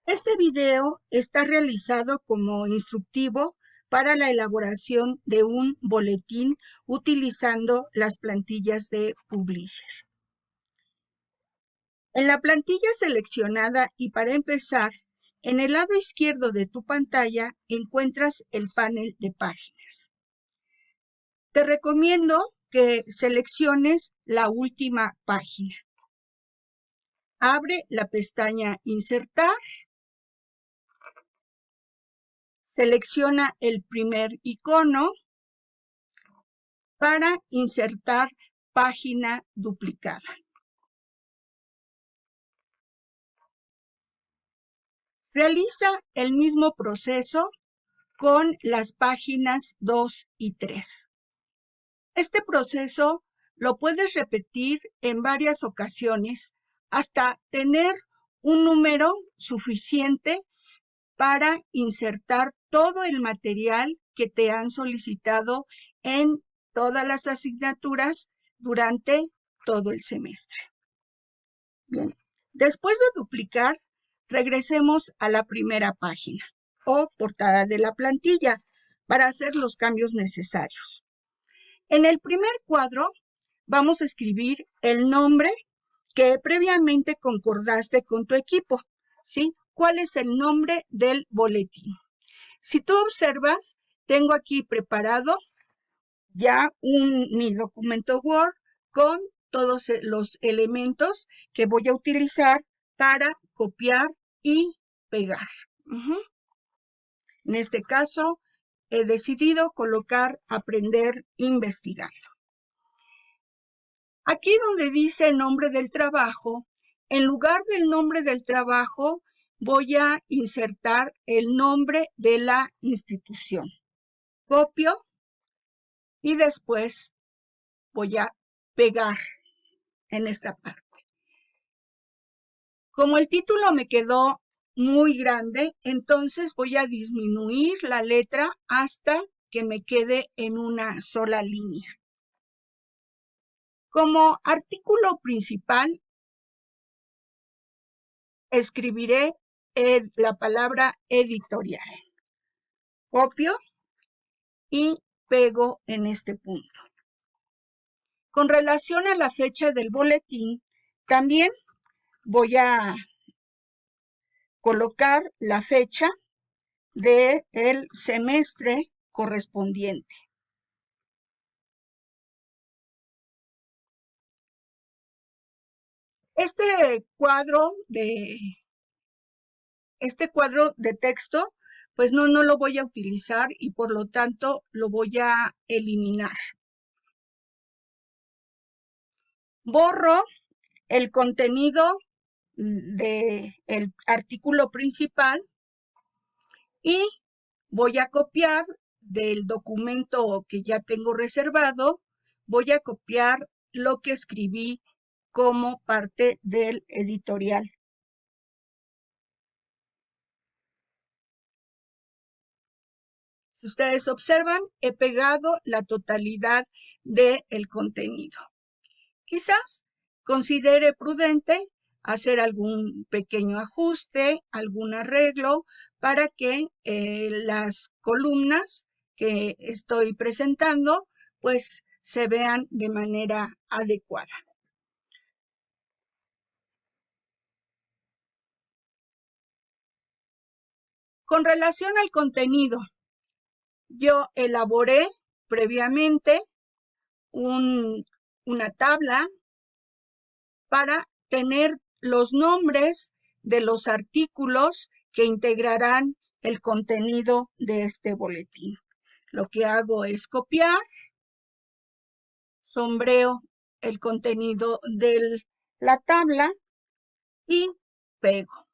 Este video está realizado como instructivo para la elaboración de un boletín utilizando las plantillas de Publisher. En la plantilla seleccionada y para empezar, en el lado izquierdo de tu pantalla encuentras el panel de páginas. Te recomiendo que selecciones la última página. Abre la pestaña Insertar. Selecciona el primer icono para insertar página duplicada. Realiza el mismo proceso con las páginas 2 y 3. Este proceso lo puedes repetir en varias ocasiones hasta tener un número suficiente para insertar todo el material que te han solicitado en todas las asignaturas durante todo el semestre. Bien, después de duplicar, regresemos a la primera página o portada de la plantilla para hacer los cambios necesarios. En el primer cuadro vamos a escribir el nombre que previamente concordaste con tu equipo, ¿sí? ¿Cuál es el nombre del boletín? Si tú observas, tengo aquí preparado ya mi documento Word con todos los elementos que voy a utilizar para copiar y pegar. En este caso, he decidido colocar Aprender investigando. Aquí donde dice nombre del trabajo, en lugar del nombre del trabajo, voy a insertar el nombre de la institución. Copio y después voy a pegar en esta parte. Como el título me quedó muy grande, entonces voy a disminuir la letra hasta que me quede en una sola línea. Como artículo principal, escribiré la palabra editorial. Copio y pego en este punto. Con relación a la fecha del boletín, también voy a colocar la fecha del semestre correspondiente. Este cuadro de texto, pues no lo voy a utilizar y por lo tanto lo voy a eliminar. Borro el contenido del artículo principal y voy a copiar del documento que ya tengo reservado, voy a copiar lo que escribí como parte del editorial. Si ustedes observan, he pegado la totalidad del contenido. Quizás considere prudente hacer algún pequeño ajuste, algún arreglo para que las columnas que estoy presentando pues se vean de manera adecuada. Con relación al contenido, yo elaboré previamente una tabla para tener los nombres de los artículos que integrarán el contenido de este boletín. Lo que hago es copiar, sombreo el contenido de la tabla y pego.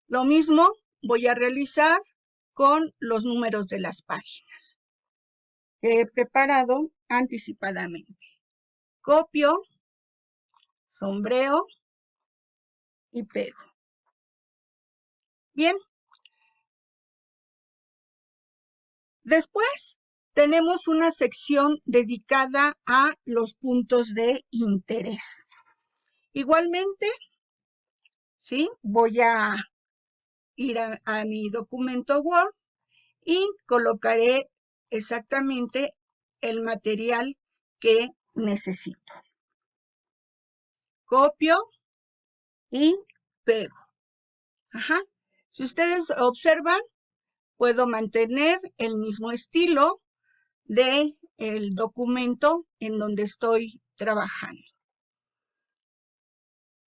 Lo mismo voy a realizar con los números de las páginas que he preparado anticipadamente. Copio, sombreo y pego. Bien. Después tenemos una sección dedicada a los puntos de interés. Igualmente, ¿sí? Voy a ir a mi documento Word y colocaré exactamente el material que necesito. Copio y pego. Ajá. Si ustedes observan, puedo mantener el mismo estilo del documento en donde estoy trabajando.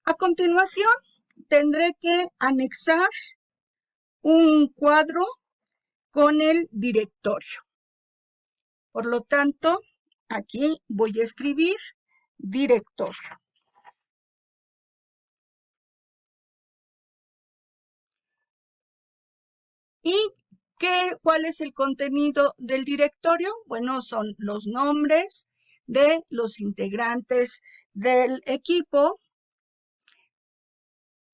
A continuación, tendré que anexar un cuadro con el directorio. Por lo tanto, aquí voy a escribir directorio. ¿Y cuál es el contenido del directorio? Bueno, son los nombres de los integrantes del equipo,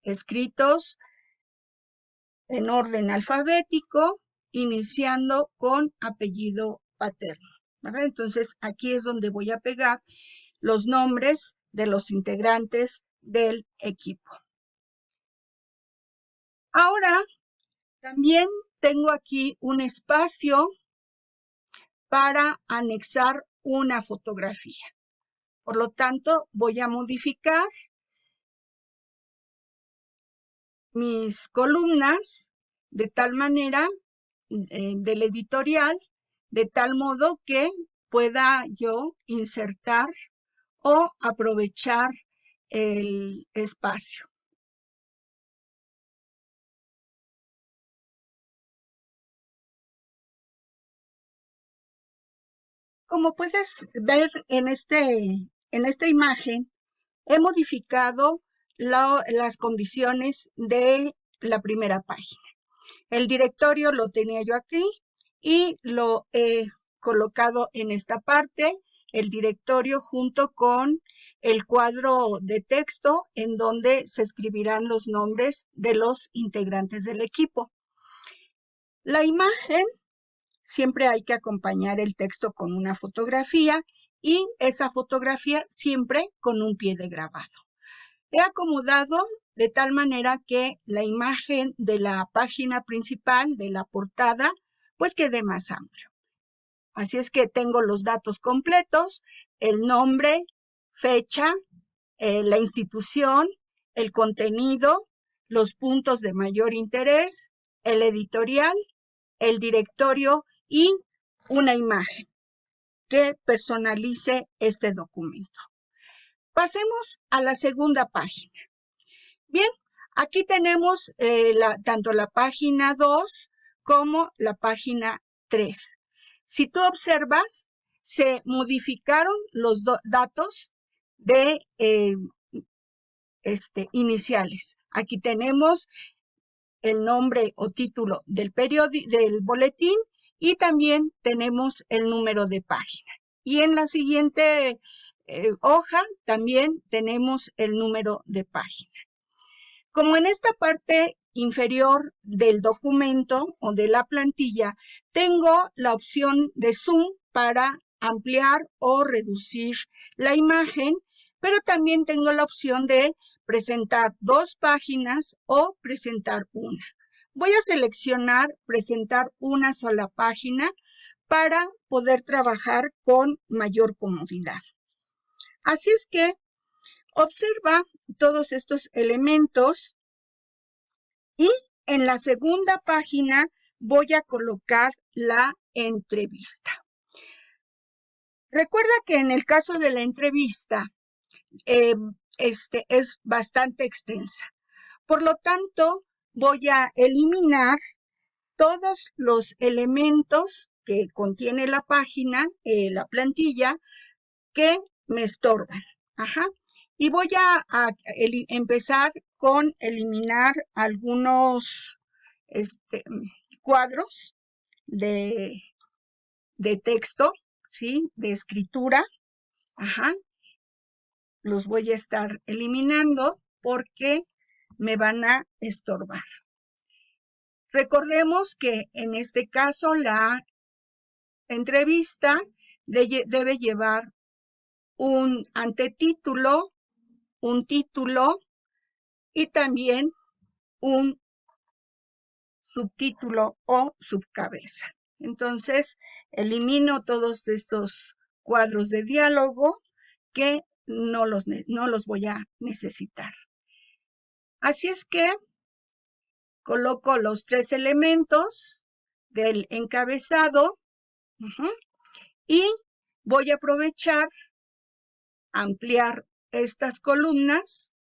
escritos en orden alfabético, iniciando con apellido paterno, ¿verdad? Entonces, aquí es donde voy a pegar los nombres de los integrantes del equipo. Ahora, también tengo aquí un espacio para anexar una fotografía. Por lo tanto, voy a modificar mis columnas de tal manera, del editorial, de tal modo que pueda yo insertar o aprovechar el espacio. Como puedes ver en esta imagen, he modificado las condiciones de la primera página. El directorio lo tenía yo aquí y lo he colocado en esta parte, el directorio junto con el cuadro de texto en donde se escribirán los nombres de los integrantes del equipo. La imagen, siempre hay que acompañar el texto con una fotografía y esa fotografía siempre con un pie de grabado. He acomodado de tal manera que la imagen de la página principal, de la portada, pues quede más amplio. Así es que tengo los datos completos, el nombre, fecha, la institución, el contenido, los puntos de mayor interés, el editorial, el directorio y una imagen que personalice este documento. Pasemos a la segunda página. Bien, aquí tenemos tanto la página 2 como la página 3. Si tú observas, se modificaron los datos de iniciales. Aquí tenemos el nombre o título del boletín y también tenemos el número de página. Y en la siguiente hoja también tenemos el número de página. Como en esta parte inferior del documento o de la plantilla, tengo la opción de zoom para ampliar o reducir la imagen, pero también tengo la opción de presentar 2 páginas o presentar una. Voy a seleccionar presentar una sola página para poder trabajar con mayor comodidad. Así es que observa todos estos elementos y en la segunda página voy a colocar la entrevista. Recuerda que en el caso de la entrevista es bastante extensa. Por lo tanto, voy a eliminar todos los elementos que contiene la página, la plantilla, que me estorban. Ajá. Y voy a empezar con eliminar algunos cuadros de texto, ¿sí? De escritura. Ajá. Los voy a estar eliminando porque me van a estorbar. Recordemos que en este caso la entrevista debe llevar un antetítulo, un título y también un subtítulo o subcabeza. Entonces, elimino todos estos cuadros de diálogo que no los voy a necesitar. Así es que coloco los 3 elementos del encabezado y voy a aprovechar, ampliar estas columnas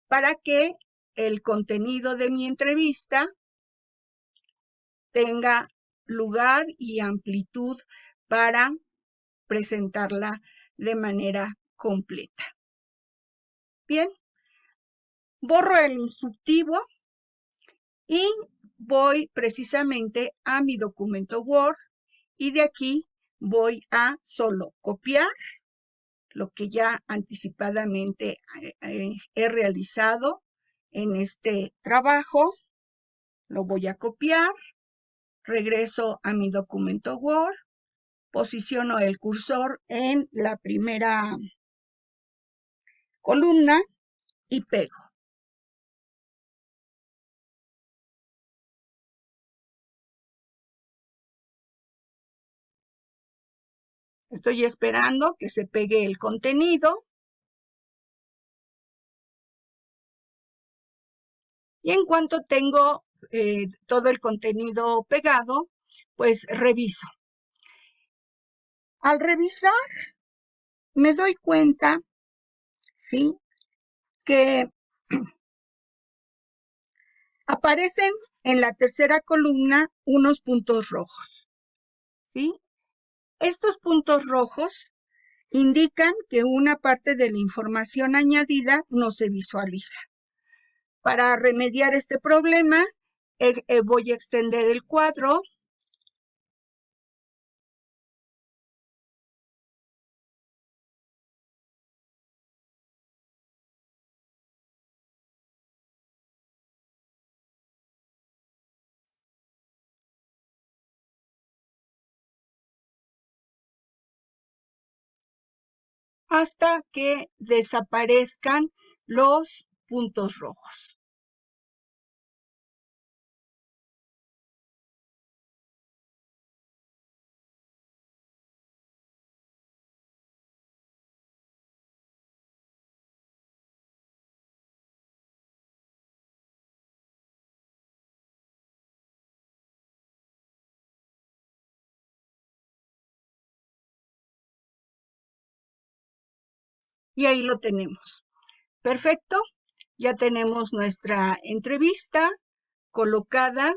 para que el contenido de mi entrevista tenga lugar y amplitud para presentarla de manera completa. Bien, borro el instructivo y voy precisamente a mi documento Word y de aquí voy a solo copiar lo que ya anticipadamente he realizado en este trabajo. Lo voy a copiar, regreso a mi documento Word, posiciono el cursor en la primera columna y pego. Estoy esperando que se pegue el contenido. Y en cuanto tengo todo el contenido pegado, pues reviso. Al revisar, me doy cuenta, ¿sí?, que aparecen en la tercera columna unos puntos rojos, ¿sí? Estos puntos rojos indican que una parte de la información añadida no se visualiza. Para remediar este problema, voy a extender el cuadro hasta que desaparezcan los puntos rojos. Y ahí lo tenemos. Perfecto. Ya tenemos nuestra entrevista colocada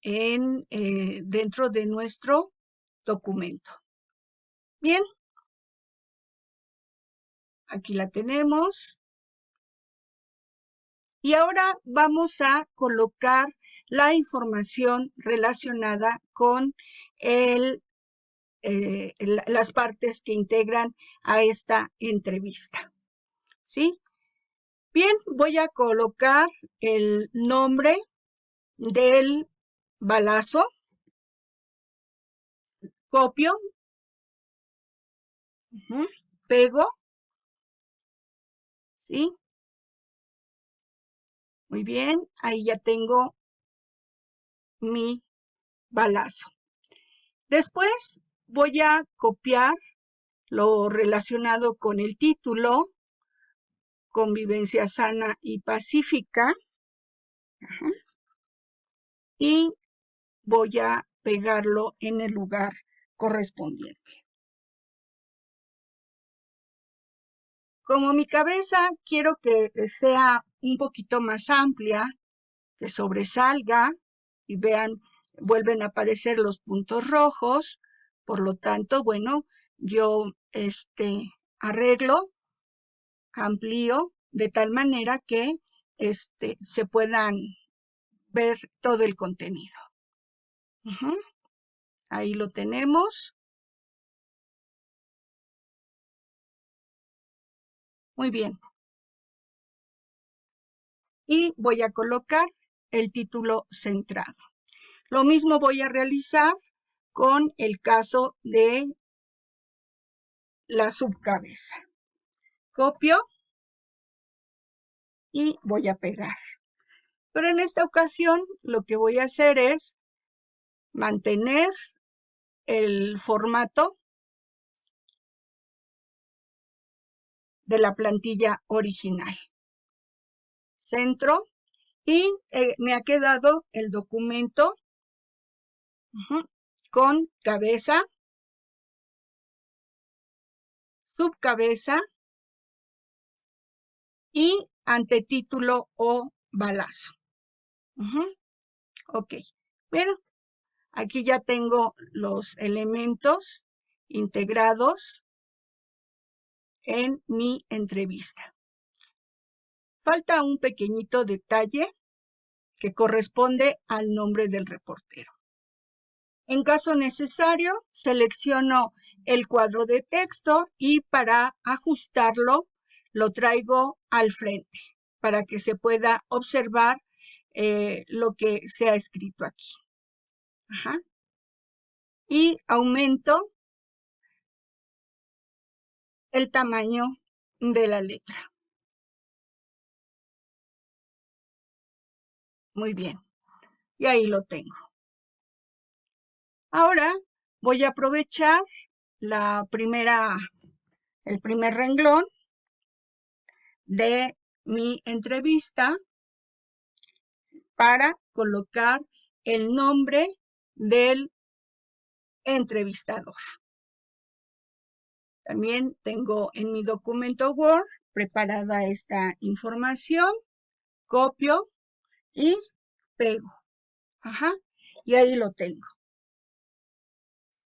dentro de nuestro documento. Bien. Aquí la tenemos. Y ahora vamos a colocar la información relacionada con las partes que integran a esta entrevista. ¿Sí? Bien, voy a colocar el nombre del balazo. Copio. Pego. ¿Sí? Muy bien, ahí ya tengo mi balazo. Después voy a copiar lo relacionado con el título, Convivencia Sana y Pacífica. Y voy a pegarlo en el lugar correspondiente. Como mi cabeza quiero que sea un poquito más amplia, que sobresalga y vean, vuelven a aparecer los puntos rojos. Por lo tanto, bueno, yo arreglo, amplío de tal manera que se puedan ver todo el contenido. Ahí lo tenemos. Muy bien. Y voy a colocar el título centrado. Lo mismo voy a realizar con el caso de la subcabeza. Copio. y voy a pegar. Pero en esta ocasión lo que voy a hacer es mantener el formato de la plantilla original. Centro y me ha quedado el documento con cabeza, subcabeza y antetítulo o balazo. Ok, bueno, aquí ya tengo los elementos integrados en mi entrevista. Falta un pequeñito detalle que corresponde al nombre del reportero. En caso necesario, selecciono el cuadro de texto y para ajustarlo lo traigo al frente para que se pueda observar lo que se ha escrito aquí. Y aumento el tamaño de la letra. Muy bien. Y ahí lo tengo. Ahora voy a aprovechar el primer renglón de mi entrevista para colocar el nombre del entrevistador. También tengo en mi documento Word preparada esta información, copio y pego. Y ahí lo tengo.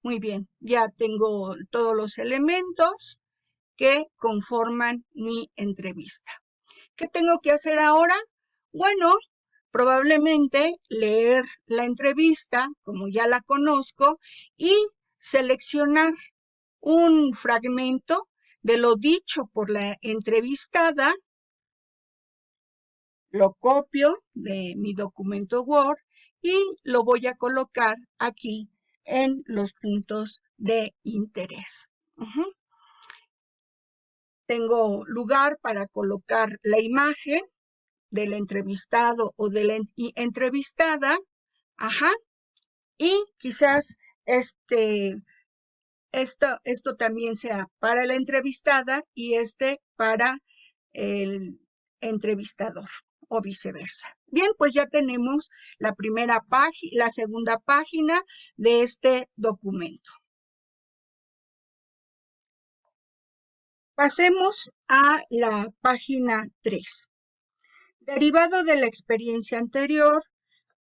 Muy bien, ya tengo todos los elementos que conforman mi entrevista. ¿Qué tengo que hacer ahora? Bueno, probablemente leer la entrevista, como ya la conozco, y seleccionar un fragmento de lo dicho por la entrevistada, lo copio de mi documento Word y lo voy a colocar aquí en los puntos de interés. Tengo lugar para colocar la imagen del entrevistado o de la entrevistada, y quizás esto también sea para la entrevistada y para el entrevistador o viceversa. Bien, pues ya tenemos la primera página, la segunda página de este documento. Pasemos a la página 3. Derivado de la experiencia anterior,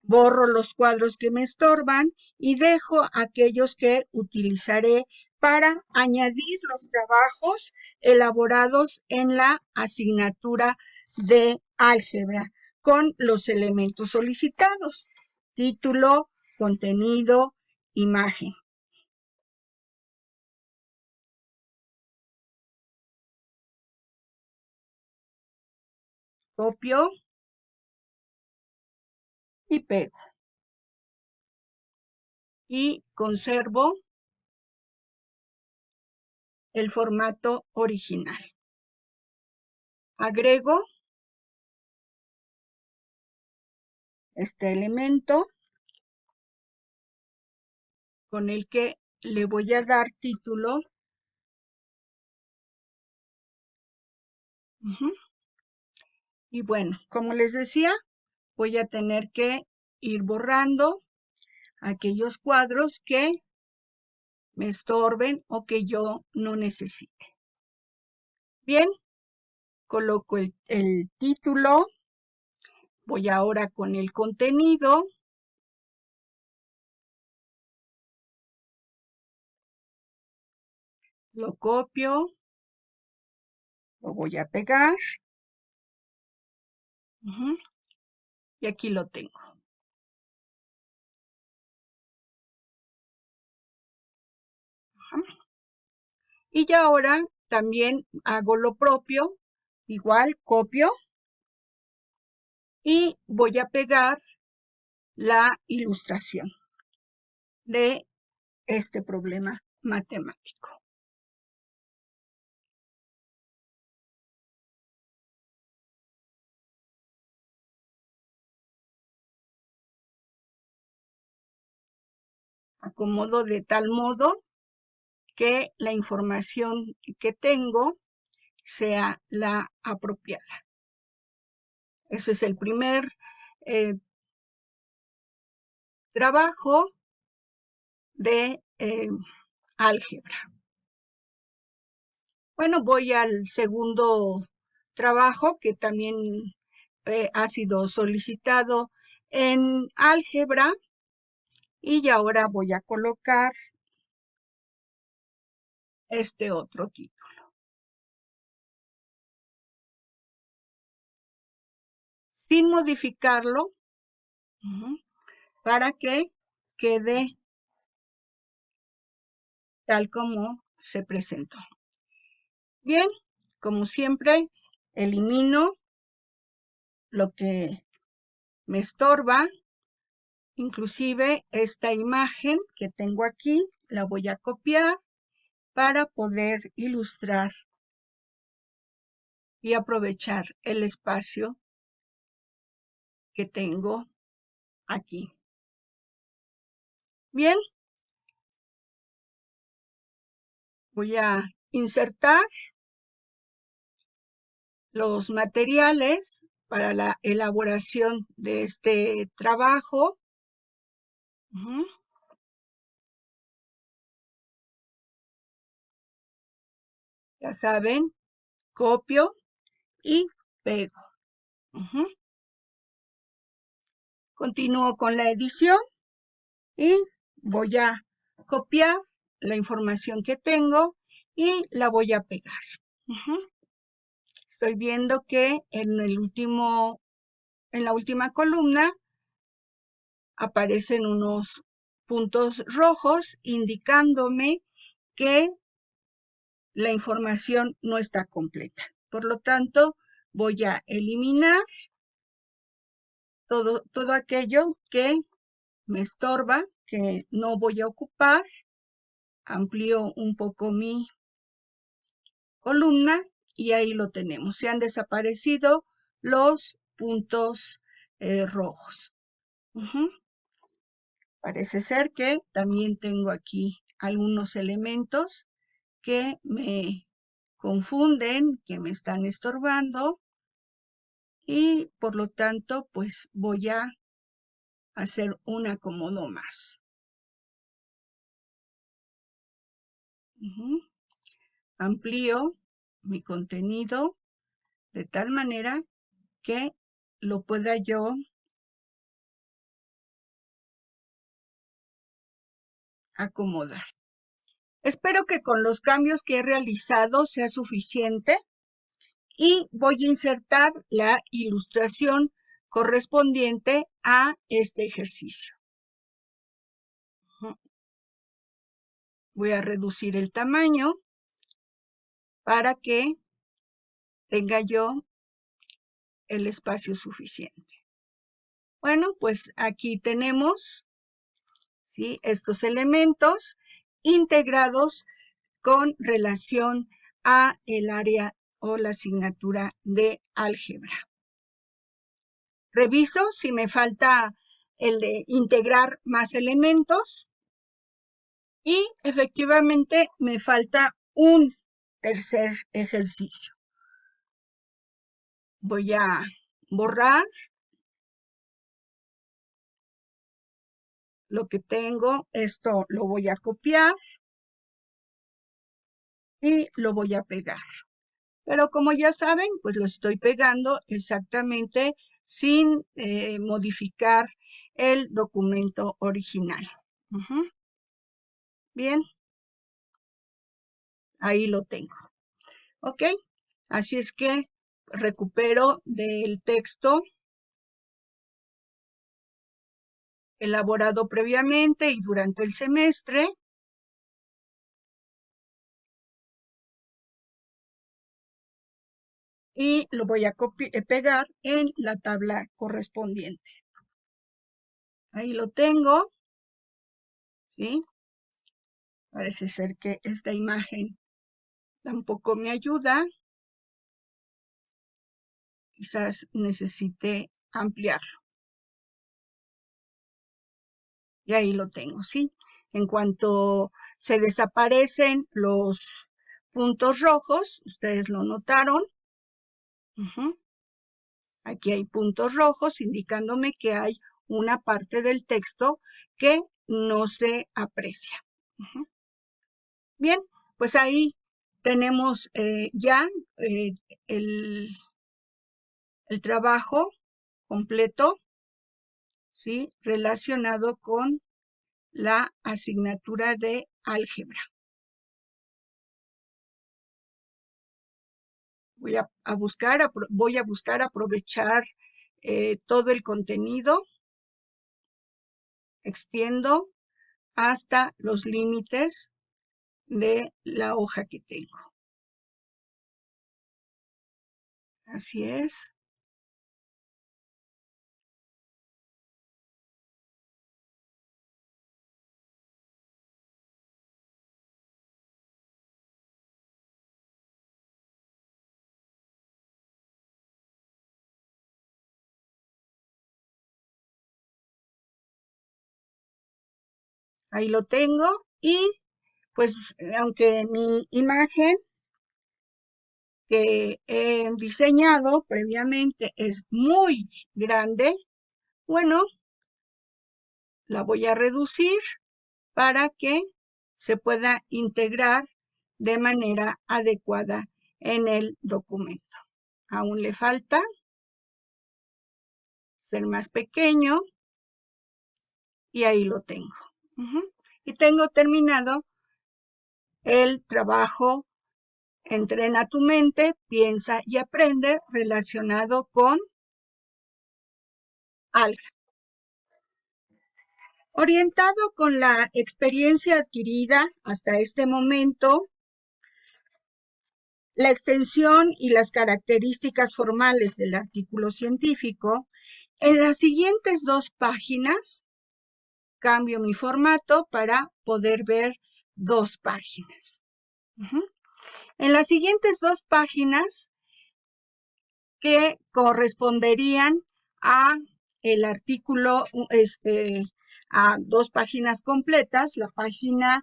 borro los cuadros que me estorban y dejo aquellos que utilizaré para añadir los trabajos elaborados en la asignatura de álgebra con los elementos solicitados: título, contenido, imagen. Copio y pego. Y conservo el formato original. Agrego este elemento con el que le voy a dar título. Y bueno, como les decía, voy a tener que ir borrando aquellos cuadros que me estorben o que yo no necesite. Bien, coloco el título. Voy ahora con el contenido. Lo copio. Lo voy a pegar. Y aquí lo tengo. Y ya ahora también hago lo propio. Igual copio. Y voy a pegar la ilustración de este problema matemático. acomodo de tal modo que la información que tengo sea la apropiada. Ese es el primer trabajo de álgebra. Bueno, voy al segundo trabajo que también ha sido solicitado en álgebra y ahora voy a colocar este otro título. Sin modificarlo, para que quede tal como se presentó. Bien, como siempre, elimino lo que me estorba, inclusive esta imagen que tengo aquí, la voy a copiar para poder ilustrar y aprovechar el espacio que tengo aquí. Bien, voy a insertar los materiales para la elaboración de este trabajo. Ya saben, copio y pego. Continúo con la edición y voy a copiar la información que tengo y la voy a pegar. Estoy viendo que en la última columna aparecen unos puntos rojos indicándome que la información no está completa. Por lo tanto, voy a eliminar todo aquello que me estorba, que no voy a ocupar. Amplío un poco mi columna y ahí lo tenemos. Se han desaparecido los puntos rojos. Parece ser que también tengo aquí algunos elementos que me confunden, que me están estorbando y por lo tanto pues voy a hacer un acomodo más. Amplío mi contenido de tal manera que lo pueda yo acomodar. Espero que con los cambios que he realizado sea suficiente y voy a insertar la ilustración correspondiente a este ejercicio. Voy a reducir el tamaño para que tenga yo el espacio suficiente. Bueno, pues aquí tenemos, ¿sí?, estos elementos integrados con relación a el área o la asignatura de álgebra. Reviso si me falta el de integrar más elementos y efectivamente me falta un tercer ejercicio. Voy a borrar lo que tengo, esto lo voy a copiar y lo voy a pegar. Pero como ya saben, pues lo estoy pegando exactamente sin modificar el documento original. Bien, ahí lo tengo. ¿Ok? Así es que recupero del texto elaborado previamente y durante el semestre. Y lo voy a pegar en la tabla correspondiente. Ahí lo tengo, ¿sí? Parece ser que esta imagen tampoco me ayuda. Quizás necesite ampliarlo. Y ahí lo tengo, ¿sí? En cuanto se desaparecen los puntos rojos, ustedes lo notaron. Aquí hay puntos rojos indicándome que hay una parte del texto que no se aprecia. Bien, pues ahí tenemos ya el trabajo completo, ¿sí? Relacionado con la asignatura de álgebra. Voy a buscar aprovechar todo el contenido, extiendo hasta los límites de la hoja que tengo. Así es. Ahí lo tengo y pues aunque mi imagen que he diseñado previamente es muy grande, bueno, la voy a reducir para que se pueda integrar de manera adecuada en el documento. Aún le falta ser más pequeño y ahí lo tengo. Y tengo terminado el trabajo Entrena tu mente, piensa y aprende relacionado con álgebra. Orientado con la experiencia adquirida hasta este momento, la extensión y las características formales del artículo científico, en las siguientes 2 páginas cambio mi formato para poder ver 2 páginas. En las siguientes 2 páginas que corresponderían a el artículo, a 2 páginas completas, la página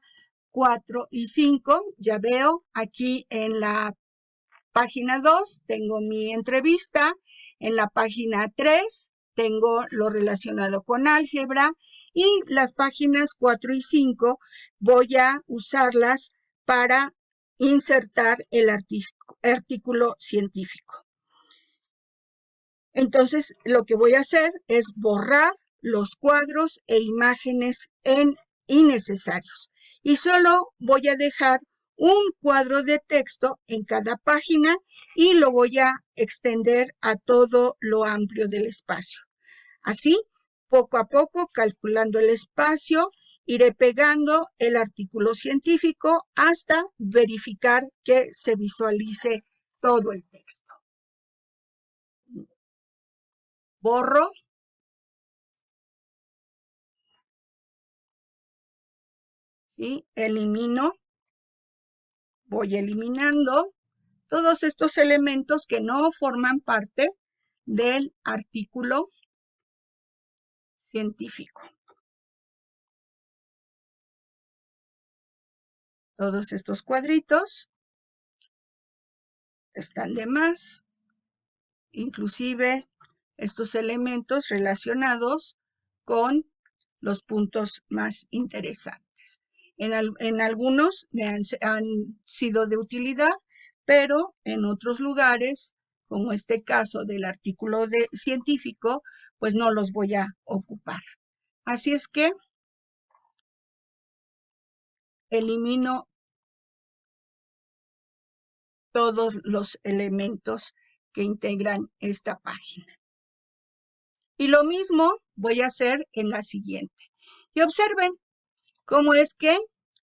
4 y 5, ya veo aquí en la página 2 tengo mi entrevista, en la página 3 tengo lo relacionado con álgebra y las páginas 4 y 5 voy a usarlas para insertar el artículo científico. Entonces, lo que voy a hacer es borrar los cuadros e imágenes innecesarios y solo voy a dejar un cuadro de texto en cada página y lo voy a extender a todo lo amplio del espacio. Así, poco a poco, calculando el espacio, iré pegando el artículo científico hasta verificar que se visualice todo el texto. Borro. ¿Sí? Elimino. Voy eliminando todos estos elementos que no forman parte del artículo científico. Todos estos cuadritos están de más, inclusive estos elementos relacionados con los puntos más interesantes. En algunos me han sido de utilidad, pero en otros lugares, como este caso del artículo científico, pues no los voy a ocupar. Así es que elimino todos los elementos que integran esta página. Y lo mismo voy a hacer en la siguiente. Y observen cómo es que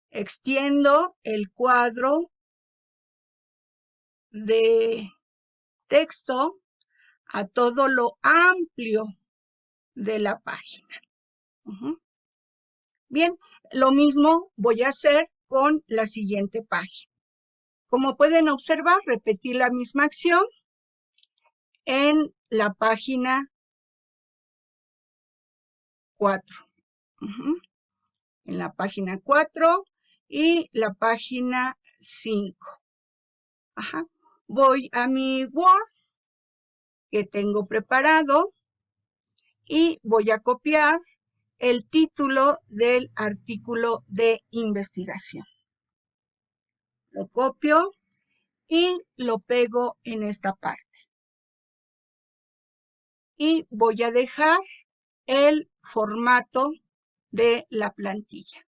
extiendo el cuadro de texto a todo lo amplio de la página. Bien, lo mismo voy a hacer con la siguiente página. Como pueden observar, repetí la misma acción en la página 4. en la página 4 y la página 5. Ajá. Voy a mi Word que tengo preparado y voy a copiar el título del artículo de investigación. Lo copio y lo pego en esta parte. Y voy a dejar el formato de la plantilla.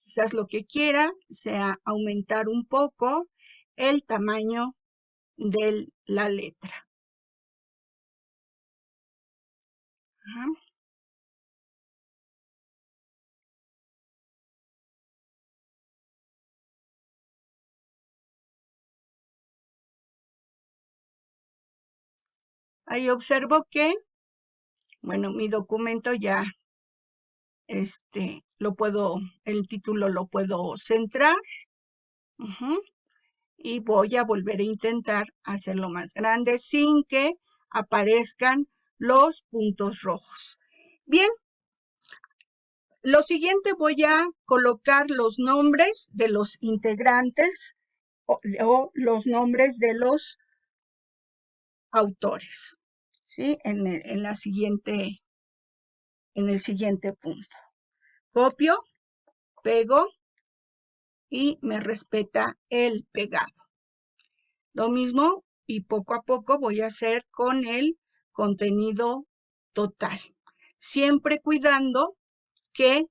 Quizás lo que quiera sea aumentar un poco el tamaño de la letra. Ajá. Ahí observo que, bueno, mi documento ya, el título lo puedo centrar. Y voy a volver a intentar hacerlo más grande sin que aparezcan los puntos rojos. Bien, lo siguiente voy a colocar los nombres de los integrantes o los nombres de los autores, ¿sí? En el siguiente punto. Copio, pego y me respeta el pegado. Lo mismo y poco a poco voy a hacer con el contenido total, siempre cuidando que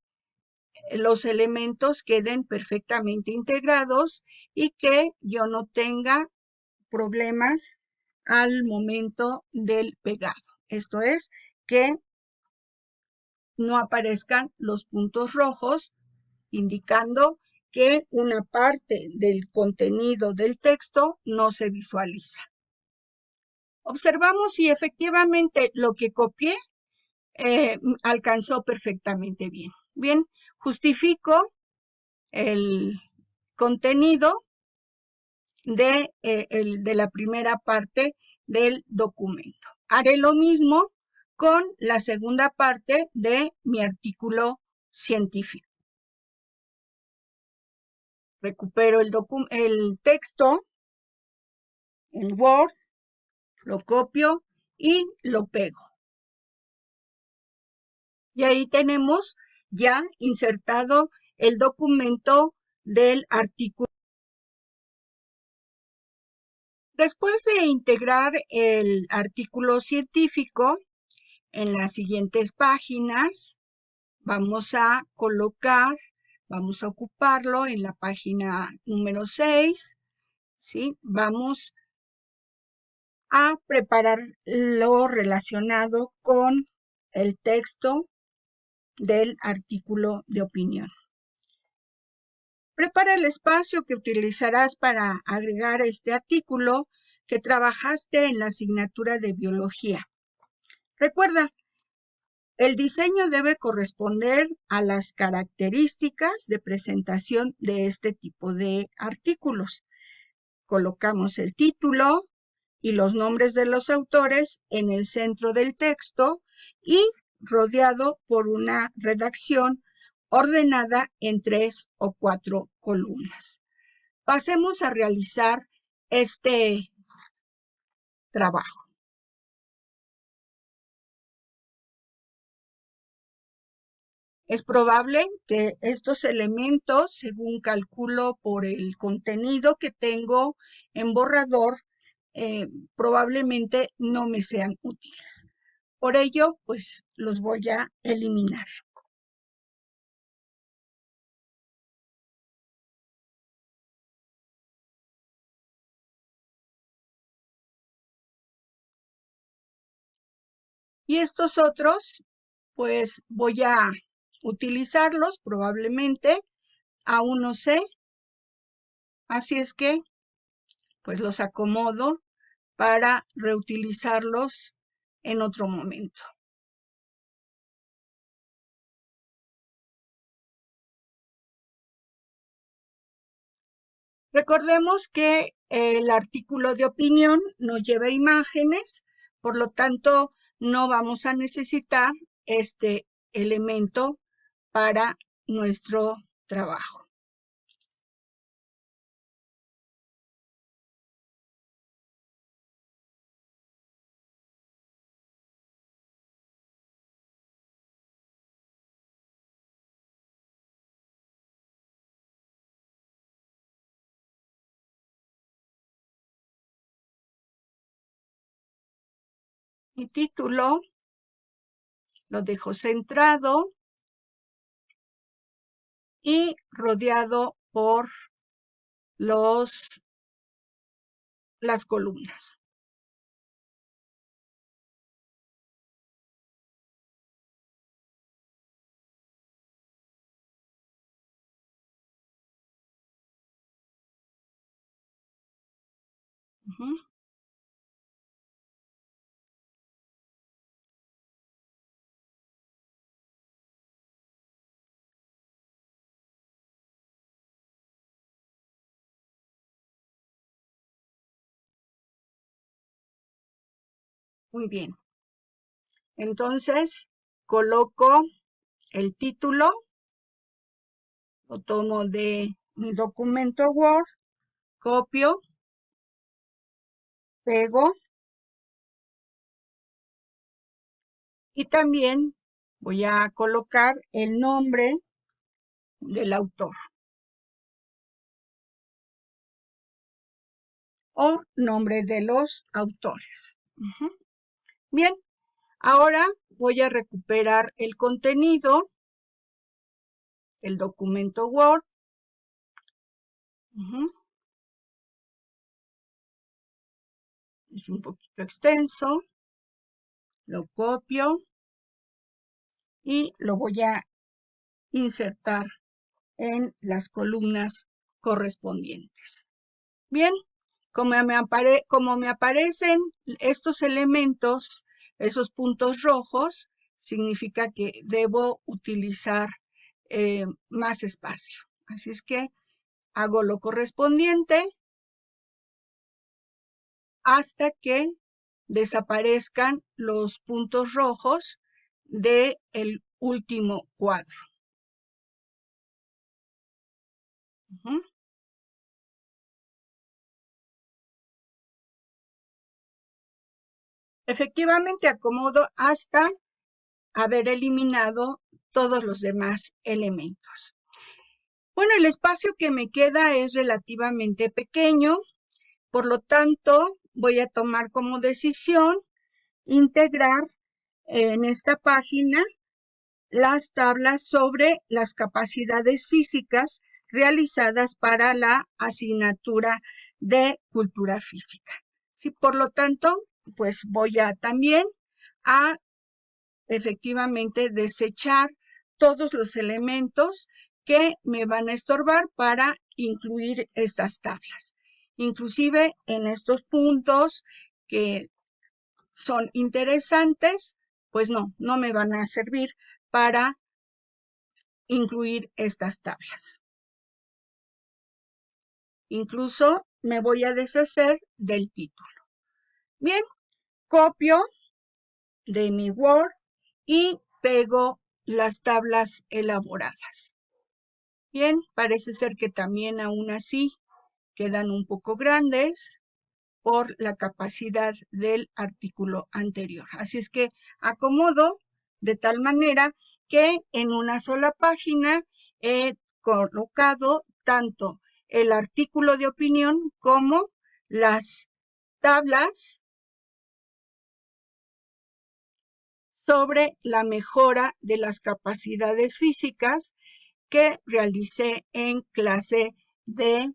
los elementos queden perfectamente integrados y que yo no tenga problemas al momento del pegado. Esto es, que no aparezcan los puntos rojos indicando que una parte del contenido del texto no se visualiza. Observamos si efectivamente lo que copié alcanzó perfectamente bien. Bien, justifico el contenido de la primera parte del documento. Haré lo mismo con la segunda parte de mi artículo científico. Recupero el texto en Word, lo copio y lo pego. Y ahí tenemos ya insertado el documento del artículo. Después de integrar el artículo científico en las siguientes páginas, vamos a ocuparlo en la página número 6, ¿sí? Vamos a preparar lo relacionado con el texto del artículo de opinión. Prepara el espacio que utilizarás para agregar este artículo que trabajaste en la asignatura de biología. Recuerda, el diseño debe corresponder a las características de presentación de este tipo de artículos. Colocamos el título y los nombres de los autores en el centro del texto y rodeado por una redacción ordenada en 3 o 4 columnas. Pasemos a realizar este trabajo. Es probable que estos elementos, según calculo por el contenido que tengo en borrador, probablemente no me sean útiles. Por ello, pues los voy a eliminar. Y estos otros, pues voy a utilizarlos probablemente, aún no sé. Así es que, pues los acomodo para reutilizarlos en otro momento. Recordemos que el artículo de opinión no lleva imágenes, por lo tanto, no vamos a necesitar este elemento para nuestro trabajo. Mi título lo dejo centrado y rodeado por las columnas. Muy bien. Entonces, coloco el título, lo tomo de mi documento Word, copio, pego y también voy a colocar el nombre del autor o nombre de los autores. Bien, ahora voy a recuperar el contenido del documento Word. Es un poquito extenso. Lo copio y lo voy a insertar en las columnas correspondientes. Bien, como me aparecen estos elementos, esos puntos rojos, significa que debo utilizar más espacio. Así es que hago lo correspondiente hasta que desaparezcan los puntos rojos del último cuadro. Efectivamente, acomodo hasta haber eliminado todos los demás elementos. Bueno, el espacio que me queda es relativamente pequeño, por lo tanto, voy a tomar como decisión integrar en esta página las tablas sobre las capacidades físicas realizadas para la asignatura de cultura física. Sí, por lo tanto, pues voy a también a efectivamente desechar todos los elementos que me van a estorbar para incluir estas tablas. Inclusive en estos puntos que son interesantes, pues no me van a servir para incluir estas tablas. Incluso me voy a deshacer del título. Bien, copio de mi Word y pego las tablas elaboradas. Bien, parece ser que también aún así quedan un poco grandes por la capacidad del artículo anterior. Así es que acomodo de tal manera que en una sola página he colocado tanto el artículo de opinión como las tablas sobre la mejora de las capacidades físicas que realicé en clase de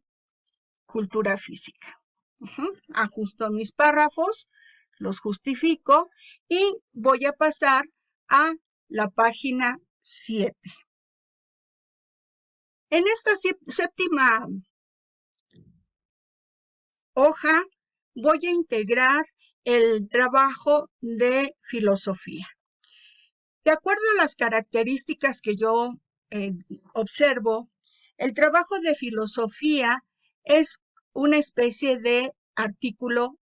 cultura física. Ajusto mis párrafos, los justifico y voy a pasar a la página 7. En esta séptima hoja voy a integrar el trabajo de filosofía. De acuerdo a las características que yo observo, el trabajo de filosofía es una especie de artículo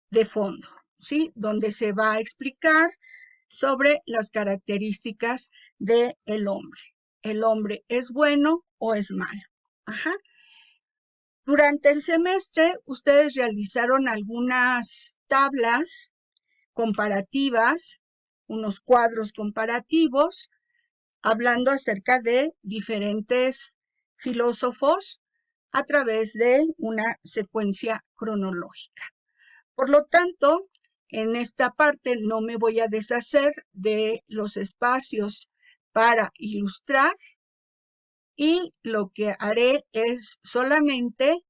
de fondo, ¿sí? Donde se va a explicar sobre las características del hombre. el hombre es bueno o es malo. Ajá. Durante el semestre, ustedes realizaron algunas tablas comparativas, unos cuadros comparativos, hablando acerca de diferentes filósofos a través de una secuencia cronológica. Por lo tanto, en esta parte no me voy a deshacer de los espacios para ilustrar y lo que haré es solamente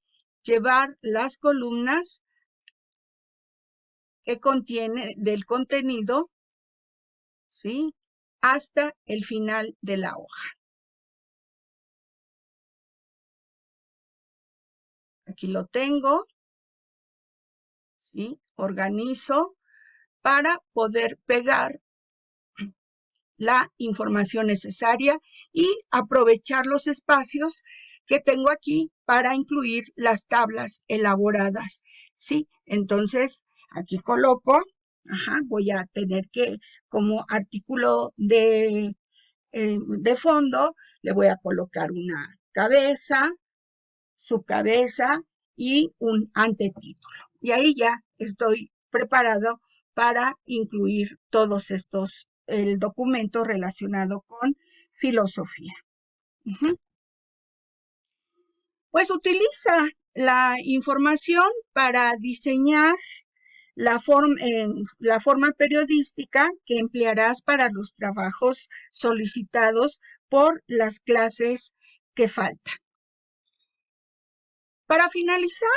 llevar las columnas que contiene del contenido, ¿sí?, hasta el final de la hoja. Aquí lo tengo, ¿sí? Organizo para poder pegar la información necesaria y aprovechar los espacios que tengo aquí para incluir las tablas elaboradas, ¿sí? Entonces, aquí coloco, voy a tener que, como artículo de fondo, le voy a colocar una cabeza, su cabeza y un antetítulo. Y ahí ya estoy preparado para incluir todos estos, el documento relacionado con filosofía. Pues utiliza la información para diseñar la forma periodística que emplearás para los trabajos solicitados por las clases que faltan. Para finalizar,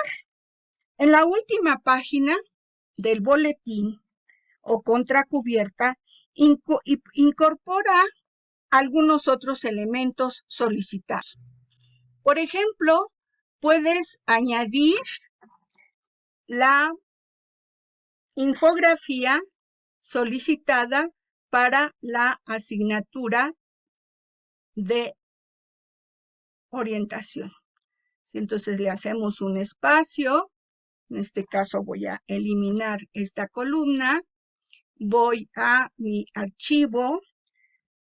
en la última página del boletín o contracubierta, incorpora algunos otros elementos solicitados. Por ejemplo, puedes añadir la infografía solicitada para la asignatura de orientación. Entonces le hacemos un espacio. En este caso voy a eliminar esta columna. Voy a mi archivo,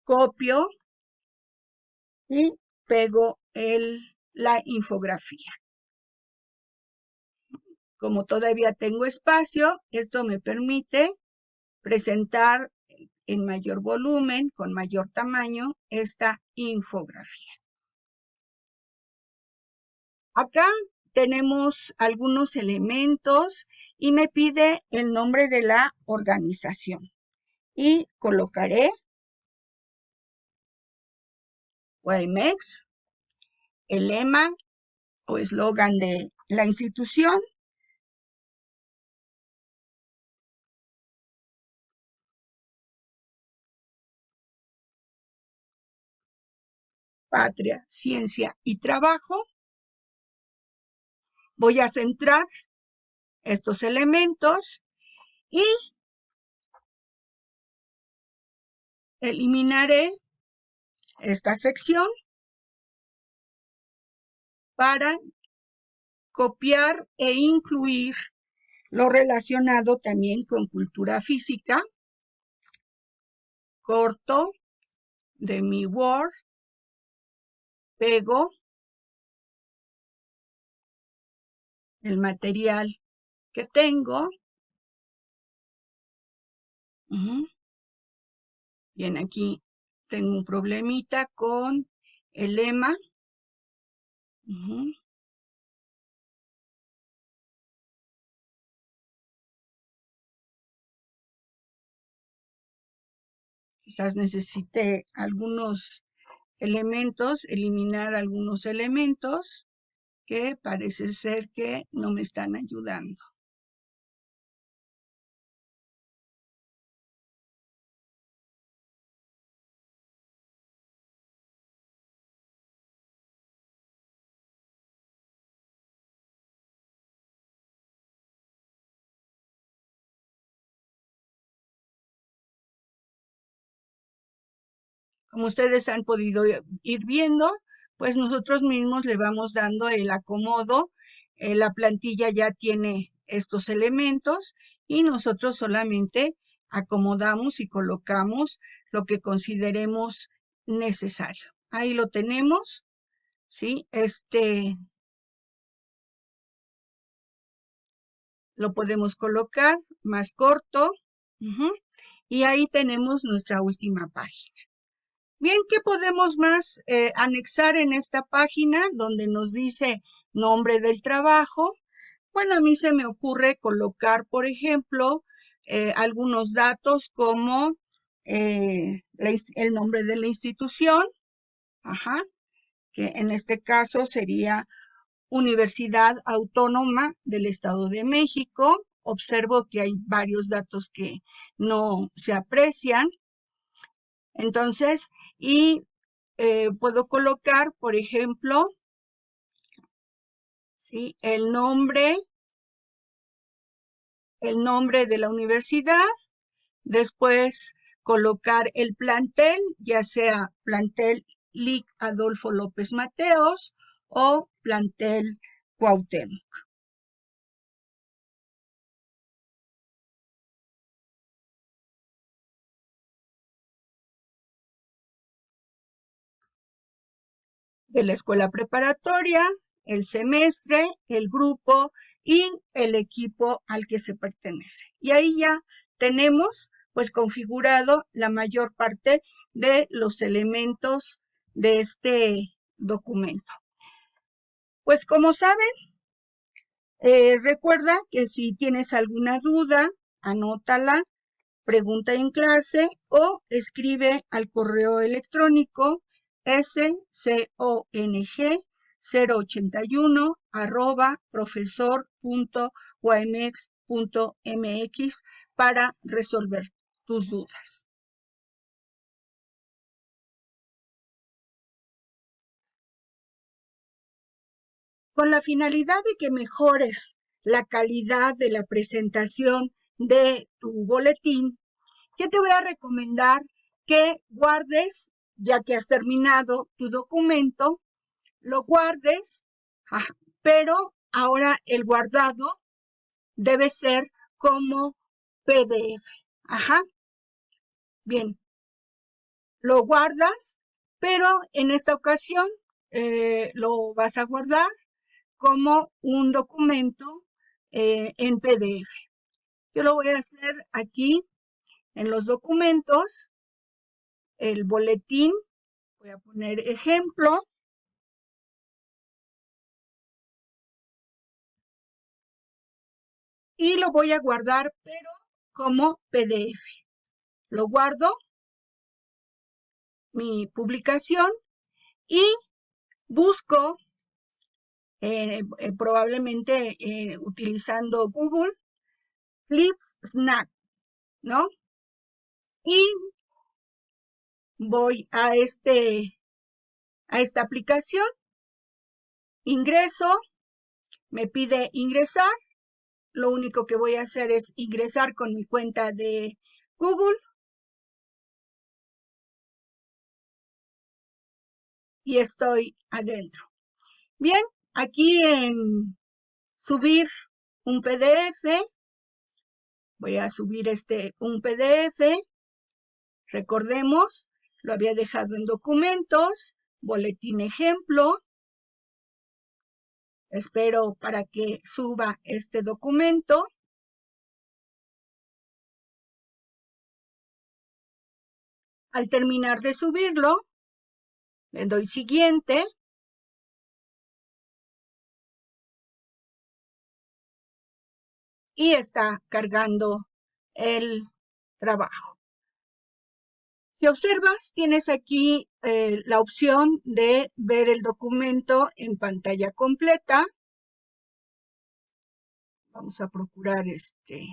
copio y pego la infografía. Como todavía tengo espacio, esto me permite presentar en mayor volumen, con mayor tamaño, esta infografía. Acá tenemos algunos elementos y me pide el nombre de la organización. Y colocaré Guaimex, el lema o eslogan de la institución, patria, ciencia y trabajo. Voy a centrar estos elementos y eliminaré esta sección para copiar e incluir lo relacionado también con cultura física. Corto de mi Word, pego el material que tengo. Bien, aquí tengo un problemita con el lema. Quizás necesite algunos elementos, eliminar algunos elementos que parece ser que no me están ayudando. Como ustedes han podido ir viendo, pues nosotros mismos le vamos dando el acomodo. La plantilla ya tiene estos elementos y nosotros solamente acomodamos y colocamos lo que consideremos necesario. ahí lo tenemos, ¿sí? Lo podemos colocar más corto. Y ahí tenemos nuestra última página. Bien, ¿qué podemos más anexar en esta página donde nos dice nombre del trabajo? Bueno, a mí se me ocurre colocar, por ejemplo, algunos datos como el nombre de la institución, que en este caso sería Universidad Autónoma del Estado de México. Observo que hay varios datos que no se aprecian. Entonces, puedo colocar, por ejemplo, ¿sí? el nombre de la universidad, después colocar el plantel, ya sea plantel Lic. Adolfo López Mateos o plantel Cuauhtémoc. De la escuela preparatoria, el semestre, el grupo y el equipo al que se pertenece. Y ahí ya tenemos pues configurado la mayor parte de los elementos de este documento. Pues como saben, recuerda que si tienes alguna duda, anótala, pregunta en clase o escribe al correo electrónico scong.profesor.uamex.mx para resolver tus dudas. Con la finalidad de que mejores la calidad de la presentación de tu boletín, yo te voy a recomendar que guardes, ya que has terminado tu documento, lo guardes, pero ahora el guardado debe ser como PDF. Bien, lo guardas, pero en esta ocasión lo vas a guardar como un documento en PDF. Yo lo voy a hacer aquí en los documentos, el boletín, voy a poner ejemplo. Y lo voy a guardar, pero como PDF. Lo guardo, mi publicación, y busco, probablemente utilizando Google, Flipsnack, ¿no? Y voy a esta aplicación, ingreso, me pide ingresar, lo único que voy a hacer es ingresar con mi cuenta de Google y estoy adentro. Bien, aquí en subir un PDF, voy a subir un PDF, recordemos, lo había dejado en documentos, boletín ejemplo, espero para que suba este documento. Al terminar de subirlo, le doy siguiente. Y está cargando el trabajo. Si observas, tienes aquí la opción de ver el documento en pantalla completa. Vamos a procurar que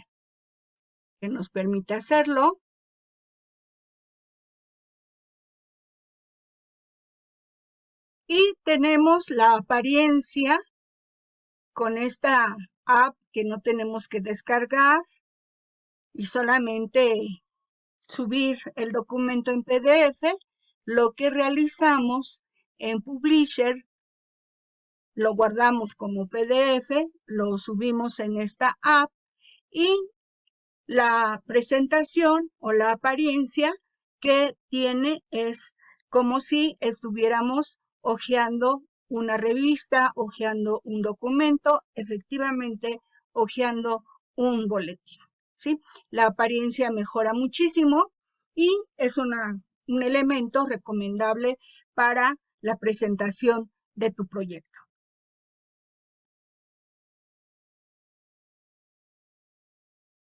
nos permita hacerlo. Y tenemos la apariencia con esta app que no tenemos que descargar y solamente subir el documento en PDF. Lo que realizamos en Publisher, lo guardamos como PDF, lo subimos en esta app y la presentación o la apariencia que tiene es como si estuviéramos hojeando una revista, hojeando un documento, efectivamente hojeando un boletín, ¿sí? La apariencia mejora muchísimo y es un elemento recomendable para la presentación de tu proyecto.